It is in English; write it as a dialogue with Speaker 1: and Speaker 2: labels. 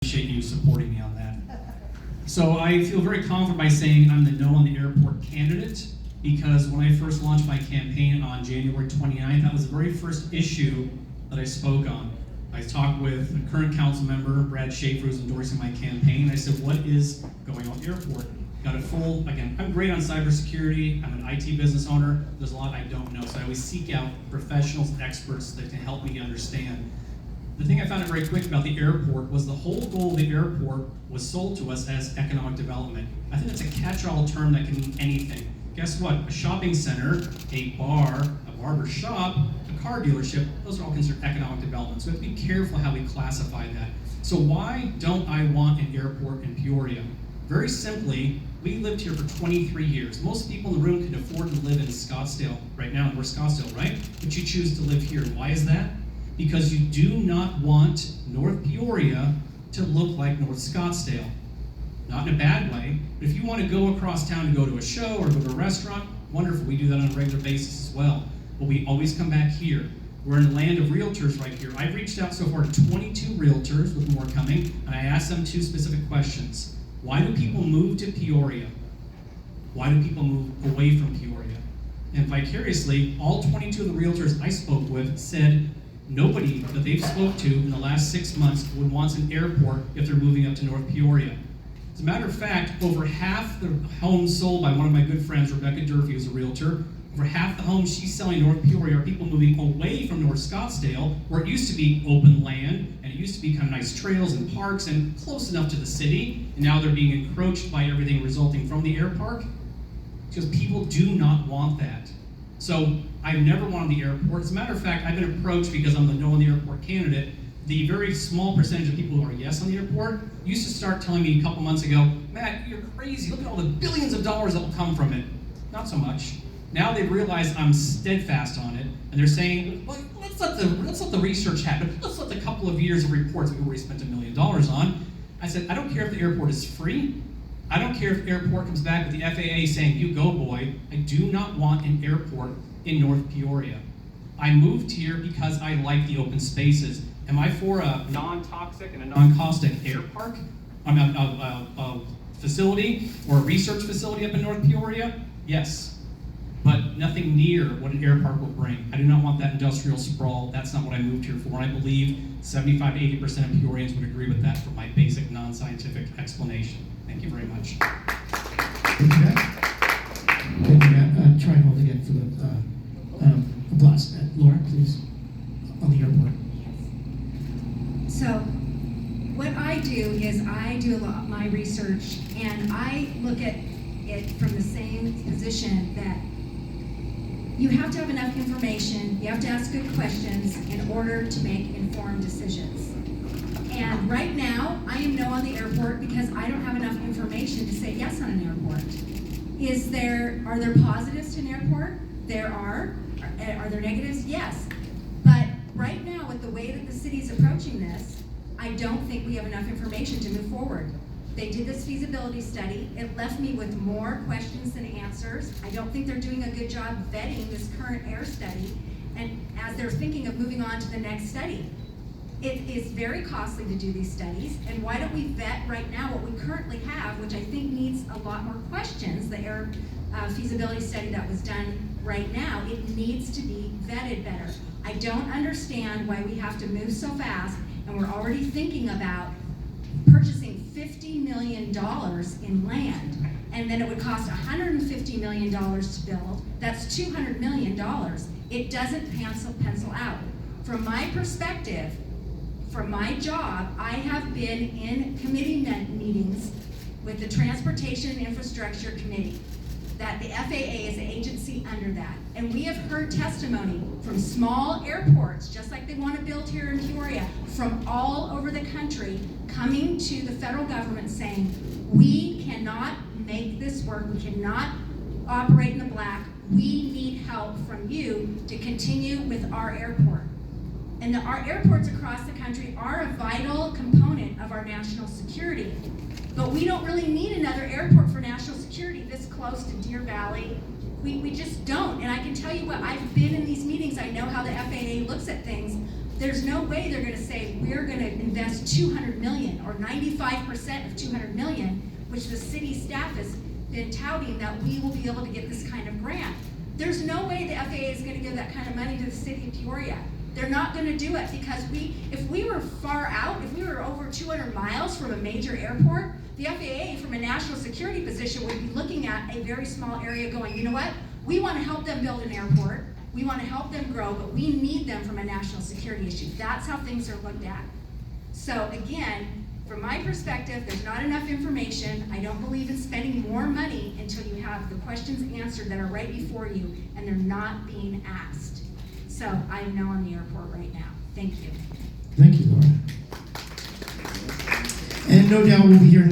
Speaker 1: Appreciate you supporting me on that. So I feel very confident by saying I'm the No on the Airport candidate, because when I first launched my campaign on January 29th, that was the very first issue that I spoke on. I talked with a current council member, Brad Schaefer, who's endorsing my campaign. I said, what is going on at the airport? Got a full, again, I'm great on cybersecurity. I'm an IT business owner. There's a lot I don't know, so I always seek out professionals and experts that can help me understand. The thing I found out very quick about the airport was the whole goal of the airport was sold to us as economic development. I think that's a catch-all term that can mean anything. Guess what? A shopping center, a bar, a barber shop, a car dealership, those are all considered economic development. So we have to be careful how we classify that. So why don't I want an airport in Peoria? Very simply, we lived here for 23 years. Most people in the room can afford to live in Scottsdale right now, and we're Scottsdale, right? But you choose to live here. Why is that? Because you do not want North Peoria to look like North Scottsdale. Not in a bad way, but if you want to go across town to go to a show or go to a restaurant, wonderful, we do that on a regular basis as well. But we always come back here. We're in the land of realtors right here. I've reached out so far to 22 realtors, with more coming, and I asked them 2 specific questions. Why do people move to Peoria? Why do people move away from Peoria? And vicariously, all 22 of the realtors I spoke with said nobody that they've spoke to in the last 6 months would want an airport if they're moving up to North Peoria. As a matter of fact, over half the homes sold by one of my good friends, Rebecca Durfee, who's a realtor, over half the homes she's selling in North Peoria are people moving away from North Scottsdale, where it used to be open land, and it used to be kind of nice trails and parks and close enough to the city, and now they're being encroached by everything resulting from the air park, because people do not want that. So I've never wanted the airport. As a matter of fact, I've been approached because I'm the No on the Airport candidate. The very small percentage of people who are yes on the airport used to start telling me a couple months ago, Matt, you're crazy. Look at all the billions of dollars that will come from it. Not so much. Now they've realized I'm steadfast on it, and they're saying, well, let's let the research happen. Let's let the couple of years of reports we've already spent $1 million on. I said, I don't care if the airport is free. I don't care if the airport comes back with the FAA saying, you go, boy. I do not want an airport in North Peoria. I moved here because I like the open spaces. Am I for a non-toxic and a non-caustic air park? A facility or a research facility up in North Peoria? Yes, but nothing near what an air park will bring. I do not want that industrial sprawl. That's not what I moved here for. And I believe 75 to 80% of Peorians would agree with that for my basic non-scientific explanation. Thank you very much.
Speaker 2: Thank you, Matt. Try and hold again for the applause. Laura, please, on the airport.
Speaker 3: So, what I do is I do a lot of my research, and I look at it from the same position that you have to have enough information, you have to ask good questions in order to make informed decisions. And right now, I am no on the airport because I don't have enough information to say yes on an airport. Are there positives to an airport? There are. Are there negatives? Yes. But right now, with the way that the city is approaching this, I don't think we have enough information to move forward. They did this feasibility study. It left me with more questions than answers. I don't think they're doing a good job vetting this current air study, and as they're thinking of moving on to the next study. It is very costly to do these studies, and why don't we vet right now what we currently have, which I think needs a lot more questions, the air feasibility study that was done right now, it needs to be vetted better. I don't understand why we have to move so fast, and we're already thinking about purchasing $50 million in land, and then it would cost $150 million to build. That's $200 million. It doesn't pencil out. From my perspective, from my job, I have been in committee meetings with the Transportation and Infrastructure Committee, that the FAA is the agency under that. And we have heard testimony from small airports, just like they want to build here in Peoria, from all over the country, coming to the federal government saying, we cannot make this work, we cannot operate in the black, we need help from you to continue with our airport. And our airports across the country are a vital component of our national security. But we don't really need another airport for national security this close to Deer Valley. We just don't. And I can tell you what, I've been in these meetings, I know how the FAA looks at things. There's no way they're gonna say, we're gonna invest 200 million or 95% of 200 million, which the city staff has been touting that we will be able to get this kind of grant. There's no way the FAA is gonna give that kind of money to the city of Peoria. They're not gonna do it because if we were far out, if we were over 200 miles from a major airport, the FAA from a national security position would be looking at a very small area going, you know what? We wanna help them build an airport. We wanna help them grow, but we need them from a national security issue. That's how things are looked at. So again, from my perspective, there's not enough information. I don't believe in spending more money until you have the questions answered that are right before you and they're not being asked. So I'm no on the airport right now. Thank you.
Speaker 2: Thank you, Laura. And no doubt we'll be hearing